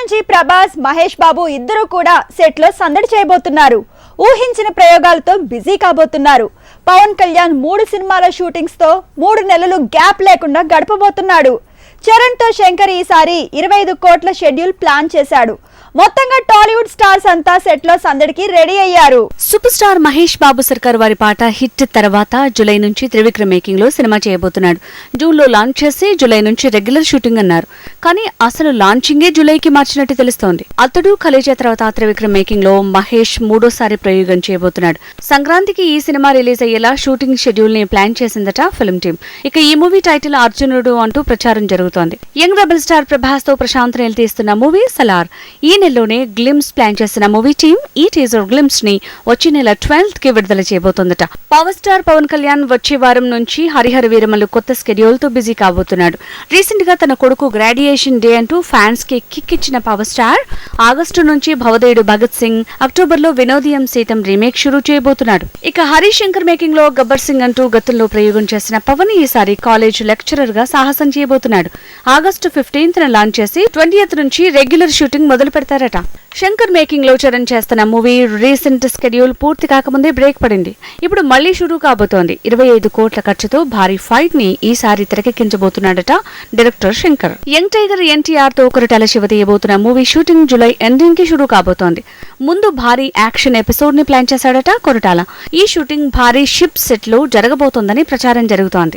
నుంచి ప్రభాస్, మహేష్ బాబు ఇద్దరు కూడా సెట్ లో సందడి చేయబోతున్నారు. ఊహించిన ప్రయోగాలతో బిజీ కాబోతున్నారు. పవన్ కళ్యాణ్ 3 సినిమాల షూటింగ్స్ తో 3 నెలలు గ్యాప్ లేకుండా గడపబోతున్నాడు. చరణ్ తో శంకర్ ఈసారి 25 కోట్ల షెడ్యూల్ ప్లాన్ చేశాడు. మొత్తంగా టాలీవుడ్ స్టార్స్ అంతా సెట్ లో సందడికి రెడీ అయ్యారు. సూపర్ స్టార్ మహేష్ బాబు సర్కార్ వారి పాట హిట్ తర్వాత జూలై నుంచి త్రివిక్రమ్ మేకింగ్ లో సినిమా చేయబోతున్నాడు. జూన్ లో లాంచ్ చేసి జూలై నుంచి రెగ్యులర్ షూటింగ్ అన్నారు. కానీ అసలు లాంచింగే జూలైకి మార్చినట్టు తెలుస్తోంది. అతడు కలేజా తర్వాత త్రివిక్రమ్ మేకింగ్ లో మహేష్ మూడోసారి ప్రయోగం చేయబోతున్నాడు. సంక్రాంతికి ఈ సినిమా రిలీజ్ అయ్యేలా షూటింగ్ షెడ్యూల్ ని ప్లాన్ చేసిందట ఫిల్మ్ టీమ్. ఇక ఈ మూవీ టైటిల్ అర్జునుడు అంటూ ప్రచారం జరుగుతోంది. యంగ్ రెబల్ స్టార్ ప్రభాస్ తో ప్రశాంత్ నీల్ తీస్తున్న మూవీ సలార్. ఈ నెలలోనే గ్లిమ్స్ ప్లాన్ చేసిన మూవీ టీమ్ ఈ టీజర్ గ్లిమ్స్ ని వచ్చే నెల 12th కి విడుదల చేయబోతోందట. పవర్ స్టార్ పవన్ కళ్యాణ్ వచ్చే వారం నుంచి హరిహర వీరమల్లు కొత్త స్కెడ్యూల్ తో బిజీ కాబోతున్నాడు. రీసెంట్ గా తన కొడుకు గ్రాడ్యుయేషన్ డే అంటూ ఫ్యాన్స్ కి కిక్ ఇచ్చిన పవర్ స్టార్ ఆగస్టు నుంచి భవదేయుడు భగత్ సింగ్, అక్టోబర్ లో వినోదియం సీతం రీమేక్ షురూ చేయబోతున్నాడు. ఇక హరీష్ శంకర్ మేకింగ్ లో గబ్బర్ సింగ్ అంటూ గతంలో ప్రయోగం చేసిన పవన్ ఈసారి కాలేజ్ లెక్చరర్ గా సాహసం చేయబోతున్నాడు. ఆగస్టు 15th లాంచ్ చేసి 20th నుంచి రెగ్యులర్ షూటింగ్ మొదలు పెడతారట. శంకర్ మేకింగ్ లో చరణ్ చేస్తున్న మూవీ రీసెంట్ స్కెడ్యూల్ పూర్తి కాకముందే బ్రేక్ పడింది. ఇప్పుడు మళ్లీ షురూ కాబోతోంది. 25 కోట్ల ఖర్చుతో భారీ ఫైట్ ని ఈసారి తెరకెక్కించబోతున్నాడట director Shankar. Young tiger NTR తో కొరటాల శివ తీయబోతున్న మూవీ షూటింగ్ జూలై ఎండింగ్ కి షురూ కాబోతోంది. ముందు భారీ యాక్షన్ ఎపిసోడ్ ని ప్లాన్ చేశాడట కొరటాల. ఈ షూటింగ్ భారీ షిప్ సెట్ లో జరగబోతోందని ప్రచారం జరుగుతోంది.